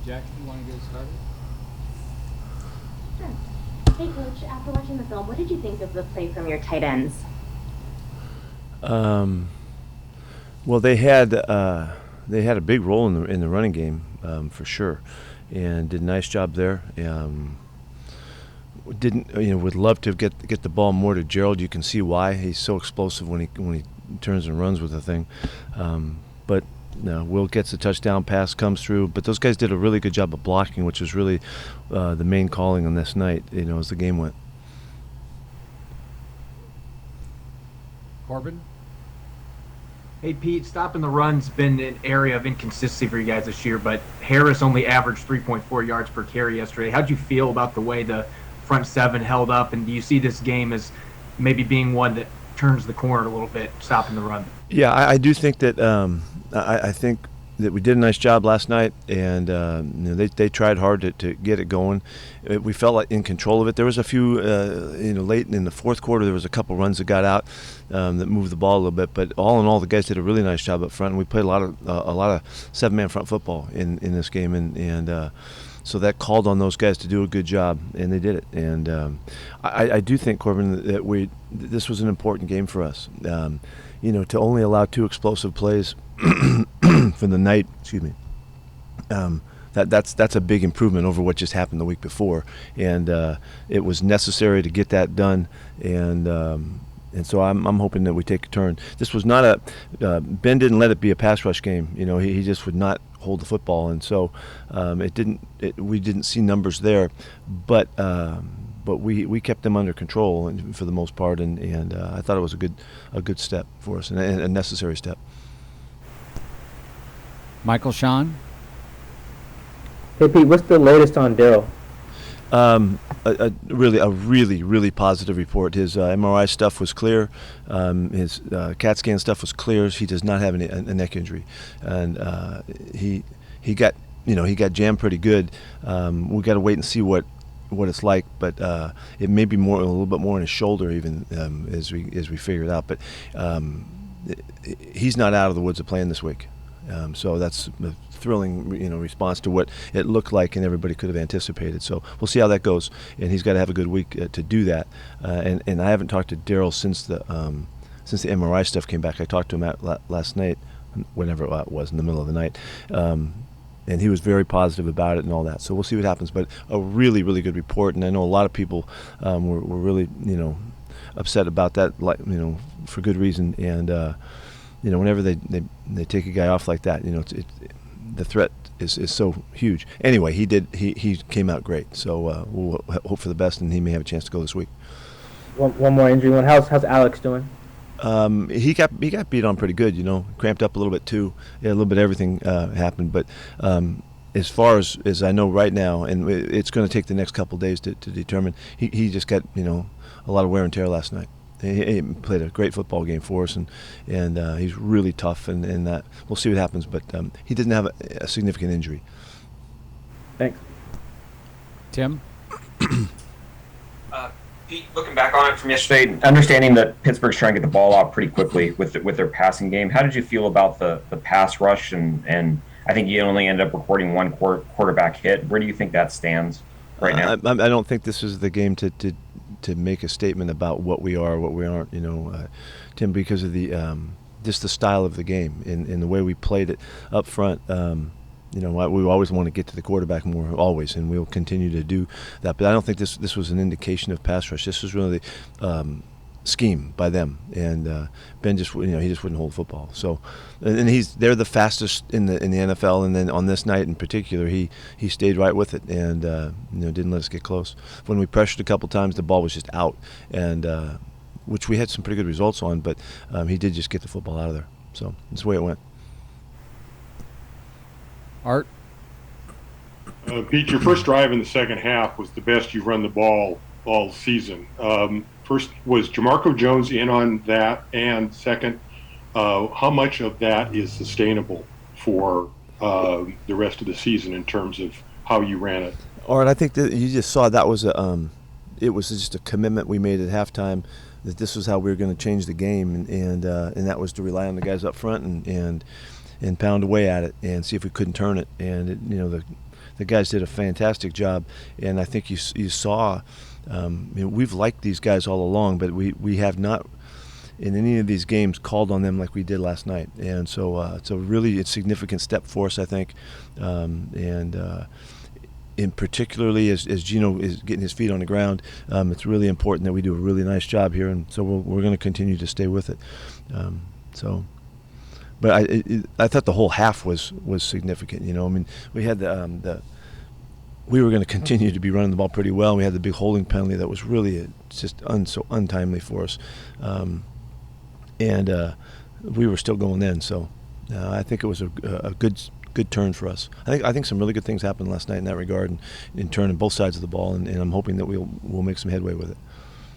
Jackie, you want to get started? Sure. Hey, Coach, after watching the film, what did you think of the play from your tight ends? Well, they had a big role in the running game for sure, and did a nice job there. Didn't would love to get the ball more to Gerald. You can see why he's so explosive when he turns and runs with the thing, but. No, Will gets the touchdown pass, comes through, but those guys did a really good job of blocking, which was really the main calling on this night, as the game went. Corbin? Hey, Pete, stopping the run's been an area of inconsistency for you guys this year, but Harris only averaged 3.4 yards per carry yesterday. How'd you feel about the way the front seven held up, and do you see this game as maybe being one that turns the corner a little bit, stopping the run? Yeah, I do think that I think that we did a nice job last night, and they tried hard to get it going. We felt like in control of it. There was a few, late in the fourth quarter, there was a couple runs that got out that moved the ball a little bit. But all in all, the guys did a really nice job up front. And we played a lot of seven-man front football in this game, and so that called on those guys to do a good job, and they did it. And I do think, Corbin, that this was an important game for us. To only allow two explosive plays for the night, that's a big improvement over what just happened the week before, and it was necessary to get that done, and so I'm hoping that we take a turn. This was not Ben didn't let it be a pass rush game. He just would not hold the football, and so we didn't see numbers there, but we kept them under control for the most part, and I thought it was a good step for us and a necessary step. Michael Sean? Hey, Pete, what's the latest on Darrell? A really positive report. His MRI stuff was clear. His CAT scan stuff was clear. He does not have a neck injury, and he got jammed pretty good. We got to wait and see what it's like, but it may be a little bit more in his shoulder even as we figure it out. But he's not out of the woods of playing this week, so that's a thrilling response to what it looked like and everybody could have anticipated. So we'll see how that goes, and he's got to have a good week to do that. And I haven't talked to Darrell since the MRI stuff came back. I talked to him last night, whenever it was, in the middle of the night. And he was very positive about it and all that. So we'll see what happens. But a really, really good report. And I know a lot of people were really, upset about that, for good reason. And, whenever they take a guy off like that, the threat is so huge. Anyway, he came out great. So we'll hope for the best, and he may have a chance to go this week. One more injury one. How's Alex doing? He got beat on pretty good, cramped up a little bit too. Yeah, a little bit of everything happened, but as far as I know right now, and it's going to take the next couple of days to determine. He just got a lot of wear and tear last night. He played a great football game for us, and he's really tough, and that we'll see what happens. But he didn't have a significant injury. Thanks. Tim? Pete, looking back on it from yesterday, understanding that Pittsburgh's trying to get the ball out pretty quickly with their passing game, how did you feel about the pass rush? And I think you only ended up recording one quarterback hit. Where do you think that stands right now? I don't think this is the game to make a statement about what we are, what we aren't, Tim, because of the just the style of the game and the way we played it up front. We always want to get to the quarterback more, always, and we'll continue to do that. But I don't think this was an indication of pass rush. This was really scheme by them, and Ben just he just wouldn't hold the football. So, and they're the fastest in the NFL, and then on this night in particular, he stayed right with it and didn't let us get close. When we pressured a couple times, the ball was just out, and which we had some pretty good results on, but he did just get the football out of there. So that's the way it went. Art? Pete, your first drive in the second half was the best you've run the ball all season. First, was Jamarco Jones in on that? And second, how much of that is sustainable for the rest of the season in terms of how you ran it? Art, I think that you just saw that was it was just a commitment we made at halftime that this was how we were going to change the game, and that was to rely on the guys up front and pound away at it and see if we couldn't turn it. And the guys did a fantastic job, and I think you saw. We've liked these guys all along, but we have not in any of these games called on them like we did last night, and so it's a really significant step for us, I think, in particularly as Gino is getting his feet on the ground, it's really important that we do a really nice job here, and so we're going to continue to stay with it. But I thought the whole half was significant. I mean, we had we were going to continue to be running the ball pretty well. We had the big holding penalty that was really just so untimely for us, and we were still going in. So I think it was a good turn for us. I think some really good things happened last night in that regard, and in turning both sides of the ball, and I'm hoping that we'll make some headway with it.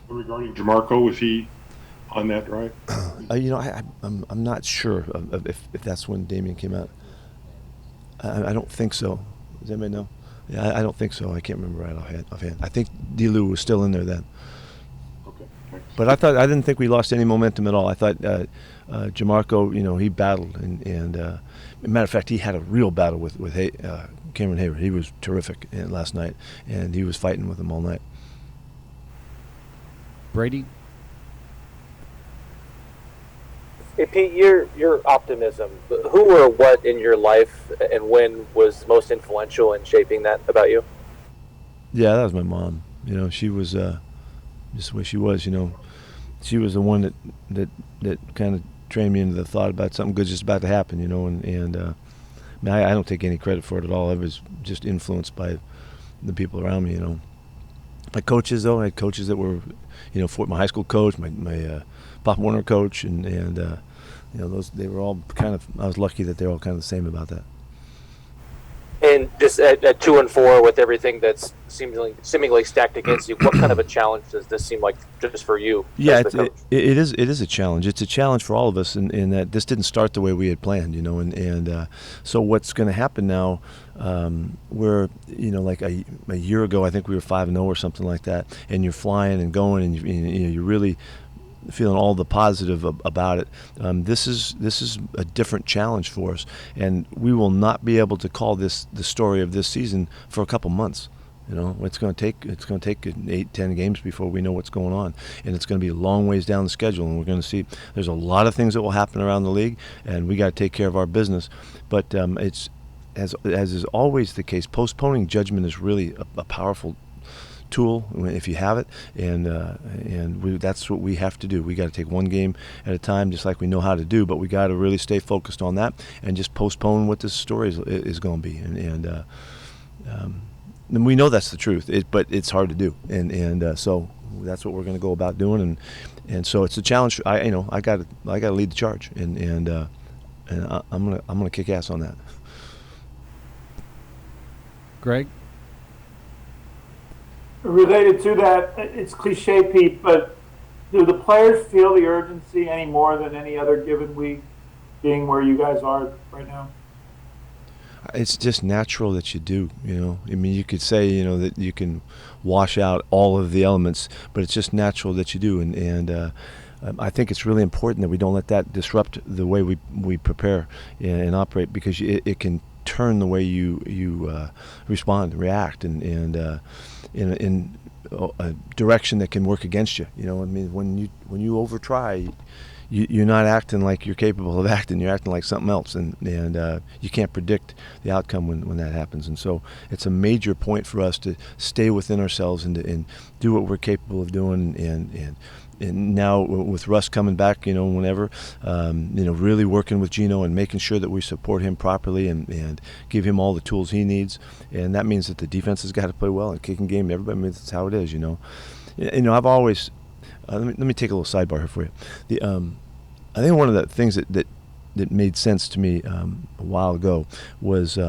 Regarding Jamarco, was he on that drive? I'm not sure if that's when Damian came out. I don't think so. Does anybody know? Yeah, I don't think so. I can't remember right offhand. I think D-Lou was still in there then. Okay. Thanks. But I didn't think we lost any momentum at all. I thought Jamarco, he battled, and matter of fact, he had a real battle with Cameron Hayward. He was terrific last night, and he was fighting with him all night. Brady? Hey Pete, your optimism. Who or what in your life and when was most influential in shaping that about you? Yeah, that was my mom. She was just the way she was. She was the one that kind of trained me into the thought about something good's just about to happen. I don't take any credit for it at all. I was just influenced by the people around me. My coaches, though, I had coaches that were, for my high school coach, my Pop Warner coach, and those, they were all kind of, I was lucky that they're all kind of the same about that. And just at 2-4 with everything that's seemingly stacked against you, what kind of a challenge does this seem like just for you? Yeah, it is a challenge. It's a challenge for all of us in that this didn't start the way we had planned, and so what's going to happen now, we're, like a year ago, I think we were 5-0 or something like that, and you're flying and going, and you're really feeling all the positive about it. This is a different challenge for us, and we will not be able to call this the story of this season for a couple months. It's going to take 8-10 games before we know what's going on, and it's going to be a long ways down the schedule, and we're going to see there's a lot of things that will happen around the league, and we got to take care of our business. But it's as is always the case, postponing judgment is really a powerful tool if you have it, and that's what we have to do. We got to take one game at a time, just like we know how to do, but we got to really stay focused on that and just postpone what this story is going to be, and we know that's the truth, but it's hard to do, and so that's what we're going to go about doing, and so it's a challenge. I got to lead the charge, and I'm gonna kick ass on that. Greg? Related to that, it's cliche, Pete, but do the players feel the urgency any more than any other given week, being where you guys are right now? It's just natural that you do, I mean, you could say, that you can wash out all of the elements, but it's just natural that you do, and I think it's really important that we don't let that disrupt the way we prepare and operate, because it can turn the way you respond, react, and in a direction that can work against you. I mean, when you over try, you're not acting like you're capable of acting. You're acting like something else, and you can't predict the outcome when that happens. And so it's a major point for us to stay within ourselves and do what we're capable of doing. And now with Russ coming back, whenever, really working with Gino and making sure that we support him properly and give him all the tools he needs. And that means that the defense has got to play well, and kicking game, everybody means that's how it is, I've always, let me take a little sidebar here for you. I think one of the things that made sense to me a while ago was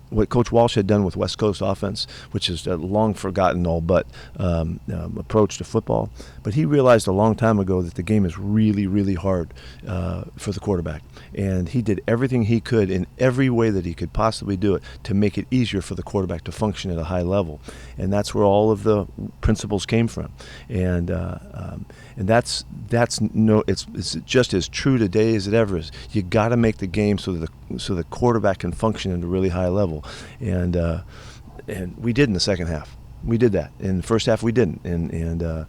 what Coach Walsh had done with West Coast offense, which is a long forgotten all but approach to football. But he realized a long time ago that the game is really, really hard for the quarterback. And he did everything he could in every way that he could possibly do it to make it easier for the quarterback to function at a high level. And that's where all of the principles came from. And it's just as true today as it ever is. You got to make the game so that the quarterback can function at a really high level, and we did in the second half. We did that. In the first half, we didn't, and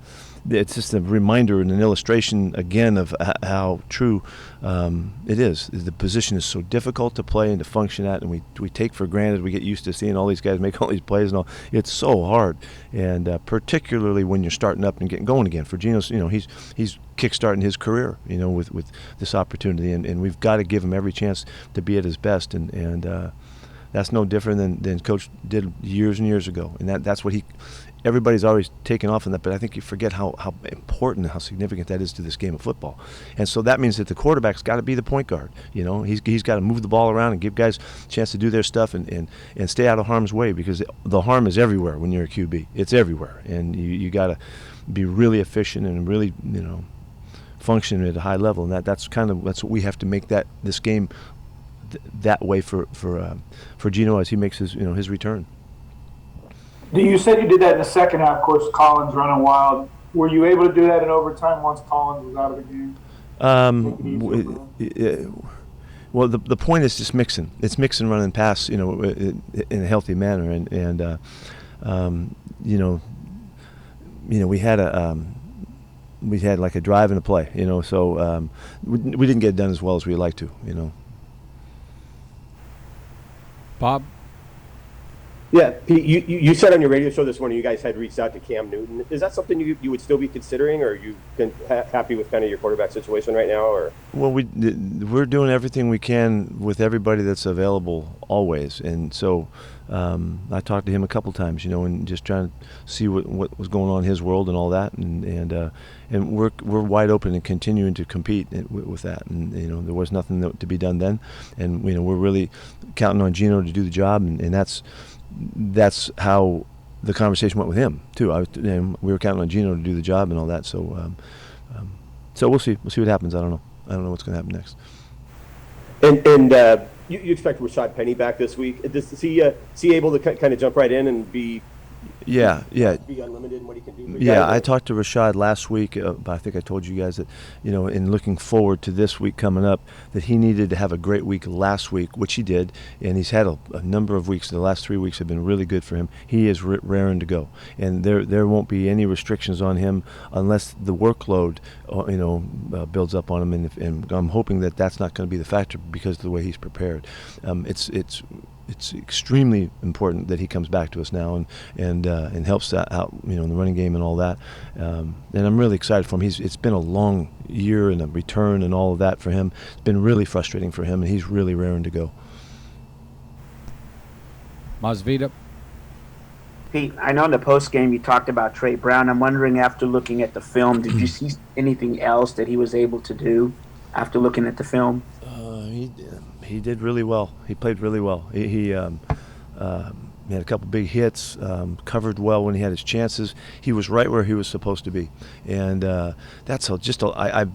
it's just a reminder and an illustration again of how true it is. The position is so difficult to play and to function at, and we take for granted. We get used to seeing all these guys make all these plays and all. It's so hard, and particularly when you're starting up and getting going again. For Geno's, he's kickstarting his career, with this opportunity, and we've got to give him every chance to be at his best, and that's no different than Coach did years and years ago, and that's what everybody's always taken off on that, but I think you forget how important and how significant that is to this game of football. And so that means that the quarterback's got to be the point guard. He's got to move the ball around and give guys a chance to do their stuff and stay out of harm's way, because the harm is everywhere when you're a QB. It's everywhere, and you got to be really efficient and really function at a high level, and that's what we have to make this game that way for Geno as he makes his return. You said you did that in the second half, of course, Collins running wild. Were you able to do that in overtime once Collins was out of the game? Well, the point is just mixing. It's mixing, running pass, in a healthy manner, and we had like a drive and a play, so we didn't get it done as well as we'd like to, Bob? Yeah, Pete, you said on your radio show this morning you guys had reached out to Cam Newton. Is that something you would still be considering, or are you happy with kind of your quarterback situation right now? Or well, we're doing everything we can with everybody that's available always, and so I talked to him a couple times, and just trying to see what was going on in his world and all that, and we're wide open and continuing to compete with that, and there was nothing to be done then, and we're really counting on Geno to do the job, and that's how the conversation went with him too. We were counting on Geno to do the job and all that. So, so we'll see. We'll see what happens. I don't know what's going to happen next. And you expect Rashad Penny back this week? Is he able to kind of jump right in and be? Yeah. Be unlimited in what he can do. Yeah, I talked to Rashad last week. But I think I told you guys that, in looking forward to this week coming up, that he needed to have a great week last week, which he did, and he's had a number of weeks. The last 3 weeks have been really good for him. He is raring to go, and there won't be any restrictions on him unless the workload, builds up on him, and I'm hoping that that's not going to be the factor because of the way he's prepared. It's extremely important that he comes back to us now and helps out, in the running game and all that. And I'm really excited for him. It's been a long year and a return and all of that for him. It's been really frustrating for him, and he's really raring to go. Masvita? Pete, I know in the post game you talked about Trey Brown. I'm wondering, after looking at the film, did you see anything else that he was able to do after looking at the film? He did really well. He played really well. He had a couple big hits, covered well when he had his chances. He was right where he was supposed to be. And I've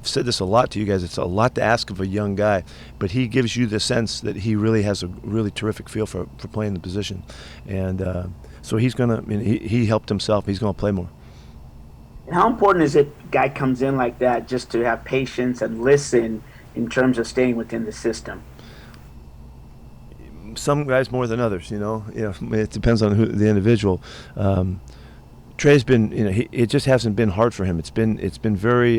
said this a lot to you guys. It's a lot to ask of a young guy, but he gives you the sense that he really has a really terrific feel for playing the position. And so he's going to, he helped himself. He's going to play more. And how important is it, a guy comes in like that, just to have patience and listen in terms of staying within the system? Some guys more than others, it depends on the individual. Trey's been, it just hasn't been hard for him. It's been very,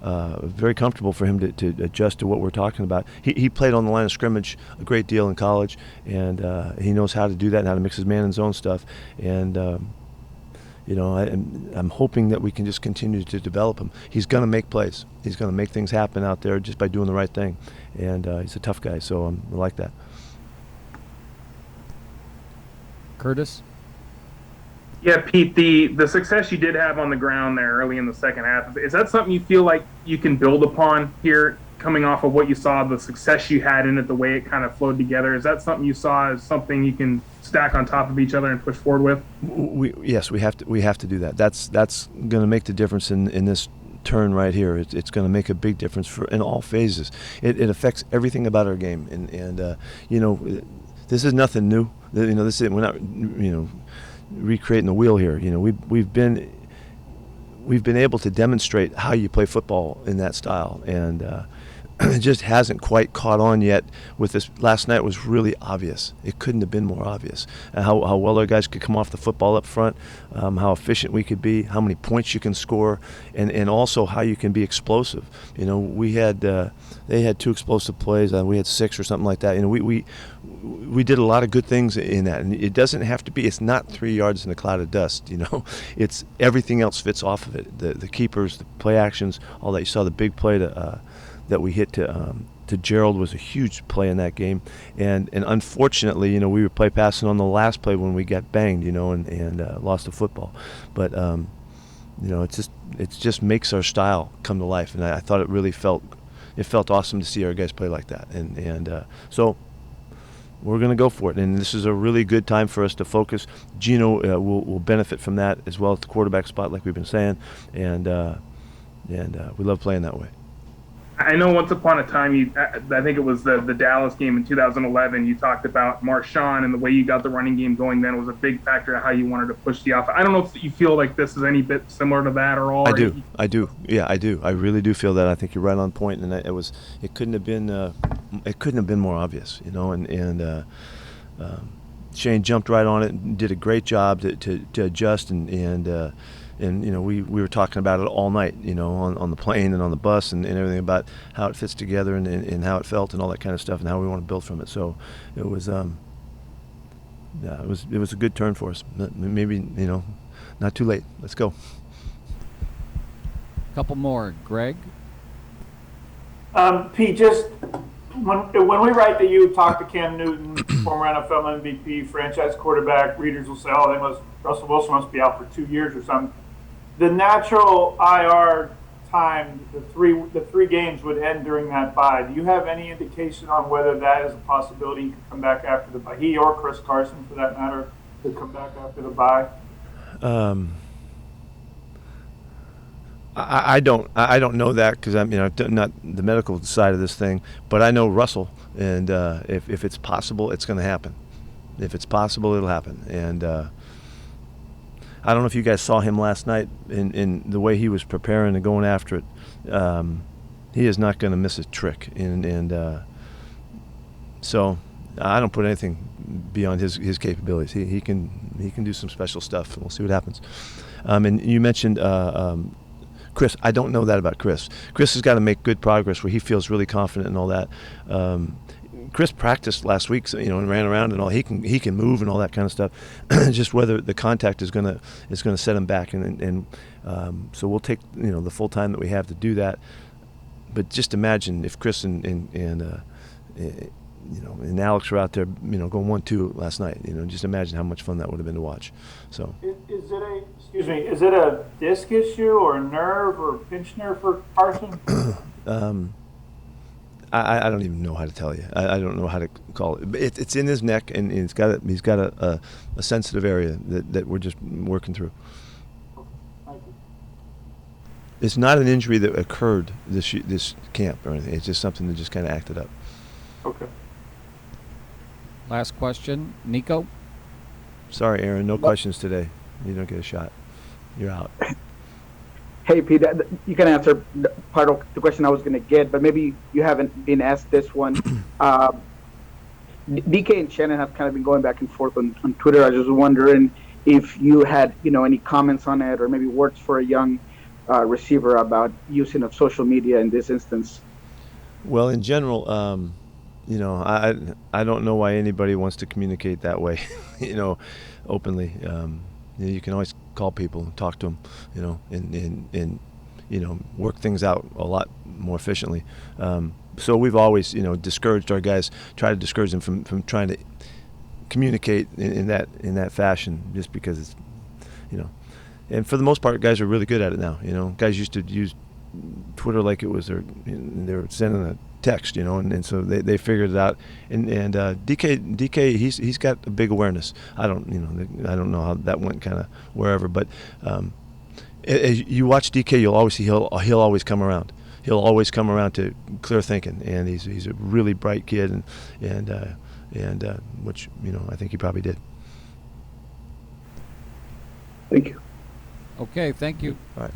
very comfortable for him to adjust to what we're talking about. He played on the line of scrimmage a great deal in college, and he knows how to do that and how to mix his man and zone stuff. And I'm hoping that we can just continue to develop him. He's going to make plays. He's going to make things happen out there just by doing the right thing. And he's a tough guy, so I like that. Curtis? Yeah, Pete, the success you did have on the ground there early in the second half, is that something you feel like you can build upon here, coming off of what you saw, the success you had in it, the way it kind of flowed together? Is that something you saw as something you can stack on top of each other and push forward with? Yes, we have to do that. That's going to make the difference in this turn right here. It's going to make a big difference in all phases. It affects everything about our game, and this is nothing new. We're not recreating the wheel here. We've been able to demonstrate how you play football in that style, and it just hasn't quite caught on yet. With this last night was really obvious. It couldn't have been more obvious. How well our guys could come off the football up front, how efficient we could be, how many points you can score, and also how you can be explosive. You know, we had they had 2 explosive plays, we had 6 or something like that. You know, we did a lot of good things in that, and it doesn't have to be. It's not 3 yards in a cloud of dust. You know, it's everything else fits off of it. The keepers, the play actions, all that. You saw the big play that we hit to Gerald was a huge play in that game, and unfortunately, you know, we were play passing on the last play when we got banged, you know, and lost the football. But you know, it just makes our style come to life, and I thought it really felt awesome to see our guys play like that, and so we're going to go for it, and this is a really good time for us to focus. Gino will benefit from that as well at the quarterback spot, like we've been saying, and we love playing that way. I know once upon a time, I think it was the Dallas game in 2011, you talked about Marshawn and the way you got the running game going then was a big factor of how you wanted to push the offense. I don't know if you feel like this is any bit similar to that or all. I do. Yeah, I do. I really do feel that. I think you're right on point, and it couldn't have been more obvious, you know, and Shane jumped right on it and did a great job to adjust and you know, we were talking about it all night, you know, on the plane and on the bus and everything about how it fits together and how it felt and all that kind of stuff and how we want to build from it. So it was it was a good turn for us. Maybe, you know, not too late. Let's go. Couple more. Greg? Pete, just when we write that you talk to Cam Newton, former NFL MVP, franchise quarterback, readers will say, oh, Russell Wilson must be out for 2 years or something. The natural IR time, the three games would end during that bye. Do you have any indication on whether that is a possibility he could come back after the bye? He or Chris Carson, for that matter, could come back after the bye? I don't know that because I'm not the medical side of this thing, but I know Russell, and if it's possible, it's going to happen. If it's possible, it'll happen. And I don't know if you guys saw him last night in the way he was preparing and going after it. He is not going to miss a trick, and so I don't put anything beyond his capabilities. He can do some special stuff, and we'll see what happens. And you mentioned Chris. I don't know that about Chris. Chris has got to make good progress where he feels really confident and all that. Chris practiced last week, so, you know, and ran around and all. He can move and all that kind of stuff. Just whether the contact is gonna set him back, and so we'll take, you know, the full time that we have to do that. But just imagine if Chris and you know, and Alex were out there, you know, going 1-2 last night. You know, just imagine how much fun that would have been to watch. So. Is it a disc issue or a nerve or pinch nerve for Carson? I don't even know how to tell you. I don't know how to call it. But it's in his neck, and he's got a sensitive area that we're just working through. Thank you. It's not an injury that occurred this camp or anything. It's just something that just kind of acted up. Okay. Last question. Nico? Sorry, Aaron. No questions today. You don't get a shot. You're out. Hey, Pete, you can answer part of the question I was going to get, but maybe you haven't been asked this one. DK and Shannon have kind of been going back and forth on Twitter. I was just wondering if you had, you know, any comments on it or maybe words for a young receiver about using of social media in this instance. Well, in general, you know, I don't know why anybody wants to communicate that way, you know, openly. You know, you can always call people and talk to them, you know, and you know, work things out a lot more efficiently. So we've always, you know, discouraged our guys, try to discourage them from trying to communicate in that fashion, just because it's, you know, and for the most part, guys are really good at it now. You know, guys used to use Twitter like it was they were sending a text, you know, and so they figured it out. And DK he's got a big awareness. I don't know how that went kind of wherever, but as you watch DK, you'll always see he'll always come around. He'll always come around to clear thinking, and he's a really bright kid, and which, you know, I think he probably did. Thank you. Okay, thank you. All right.